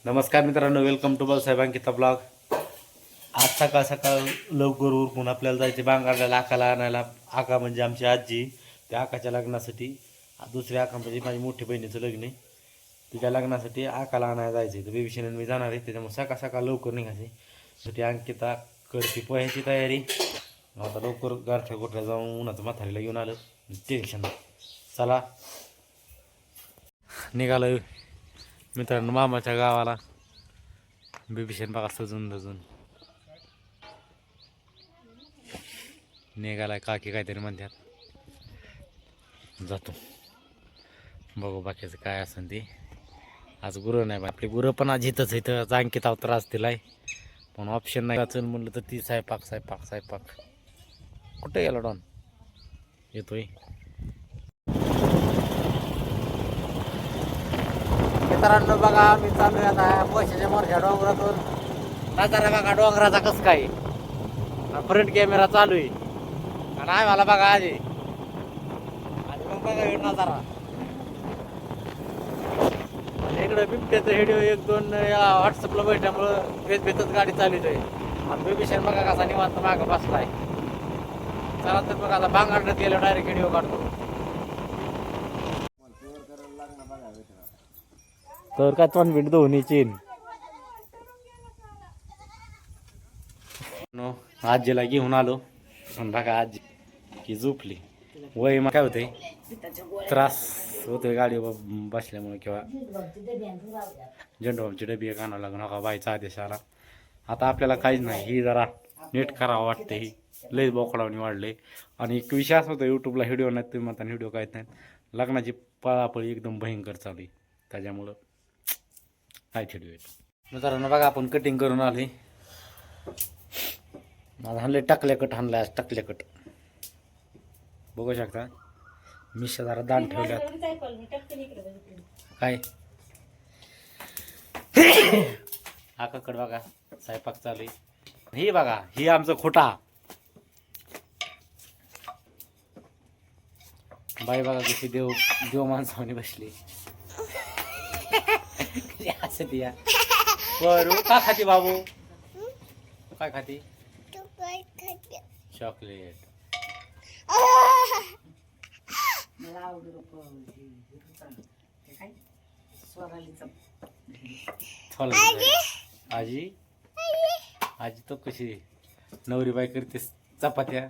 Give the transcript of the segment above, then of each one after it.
नमस्कार मित्रांनो, welcome to Balasaheb Ankita blog. आज सकाळ सकाळ लवकर उरकून आपल्याला जायचे बांगारला आकाला आणायला. आका म्हणजे आमची आजी. त्या आकाच्या लग्नासाठी, दुसऱ्या आका म्हणजे माझी मोठी बहिणीचं लग्न आहे, तिच्या लग्नासाठी आकाला आणायला जायचं. तर बेबीशन मी जाणार आहे, त्याच्यामुळे सकाळ सकाळ लवकर निघायचे. तर ती अंकिता करते पोह्याची तयारी. आता लवकर गारठ्या गोठ्या जाऊन उन्हाचं म्हातारीला घेऊन आलं, टेन्शन. चला निघालं मित्रांनो मामाच्या गावाला. बेबीशन बघा सजून धजून निघालाय. काकी काहीतरी म्हणतात. जातो बघू बाकीचं काय असेल ते. आज गुरं नाही, आपली गुरं पण आज इथंच इथं अंकिता त्रास दिलाय, पण ऑप्शन नाही. चल म्हणलं तर ती स्वयंपाक स्वयंपाक स्वयंपाक. कुठे गेला डॉन? येतोय मित्रांनो. बघा आम्ही चालू आहे आता पैशाच्या मोठ्या डोंगरातून. नजारा बघा डोंगराचा कसं काय. फ्रंट कॅमेरा चालू आहे आणि आहे मला बघा आधी मग बघा नजारा. इकडं बिबट्याचं व्हिडिओ एक दोन व्हॉट्सअपला भेटल्यामुळं भेतच गाडी चालू आहे. आणि बेबीशन बघा कसा निवांत मागं बसलाय. चला तर बघा आता बांगारण्यात गेलो डायरेक्ट व्हिडिओ काढतो. तर काय तो मिनिट धोनीची आजीला घेऊन आलो. बघा आजी की झोपली. वय मग काय होते त्रास होतोय गाडी बसल्यामुळे किंवा झेंडूबामची डबी एक आणावं लागून नका बाईचा आदेश आला. आता आपल्याला काहीच नाही, ही जरा नीट करावं वाटते. ही लई बोकडावणी वाढले. आणि एक विषय असं होतं, यूट्यूबला व्हिडिओ नाहीत तुम्ही म्हणता व्हिडिओ काहीच नाहीत. लग्नाची पळापळी एकदम भयंकर चालू आहे, त्याच्यामुळं काय व्हिडिओ येतो. मित्रांनो बघा आपण कटिंग करून आले. माझा हाणले टाकल्याकट हाणलाय आज टाकल्याकट. बघू शकता मिशा जरा दान ठेवल्यात. काय आकाकड बघा स्वयंपाक चालू आहे. ही बघा ही आमचं खोटा बाई. बघा कशी देव देव माणसाने बसली. असं या बरू का खाती बाबू? काय खाती? चॉकलेट. आजी आजी तो कशी नवरी बाई करते चपात्या.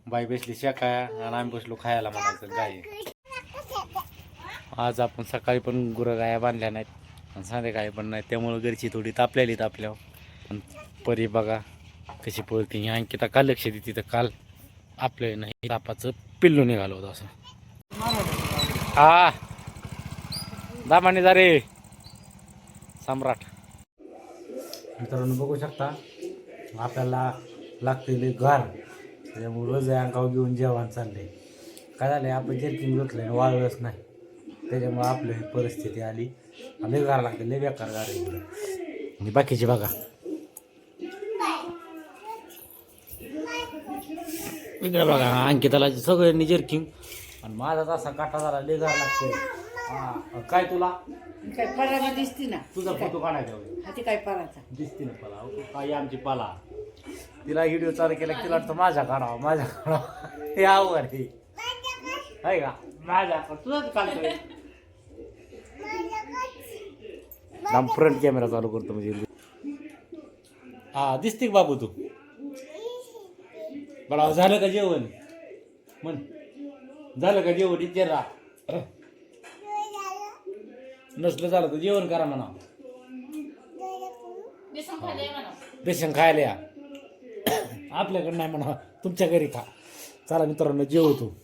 बाई बसली शेकाया आणि आम्ही बसलो खायला म्हणायचं गाय. आज आपण सकाळी पण गुरं गाया बांधल्या नाहीत आणि संध्याकाळी पण नाही, त्यामुळं घरची थोडी तापलेली तापल्यावर. परी बघा कशी पळते. ही अंकिता काल लक्ष देते, तर काल आपल्या नाही तापाचं पिल्लू निघालं होतं असं. हा दामाने जा रे सम्राट. मित्रांनो बघू शकता आपल्याला लागते गार, त्याच्यामुळे रोज अंगावर घेऊन जेवण चाललंय. काय झालंय आपण जर्किंग घेतलंय वाळलंच नाही, त्याच्यामुळे आपली ही परिस्थिती आली. लय गार लागते, लय बेकार गार आहे इकडं. आणि बाकीचे बघा इकडे बघा अंकिताला सगळ्यांनी जर्किंग आणि माझाच असा काटा झाला. लय गार लागते. हा काय तुला काय पराला दिसती ना? तुझा फोटो काढायचा ते काय पराचा दिसते ना पाला. काय आमची पाला. तिला व्हिडिओ चालू केला तिला वाटतं माझ्या काढावा माझ्या काढावा. हे अवघड आहे का माझ्या तुझाच काढतोय. फ्रंट कॅमेरा चालू करतो म्हणजे हा दिसते बाबू तू. बळा झालं का जेवण? म्हण झालं का जेवण? इथे राहा. नसलं झालं तर जेवण करा म्हणा. बेसन खायला या. आपल्याकडे नाही म्हणा, तुमच्या घरी खा. चला मित्रांनो जेवतो.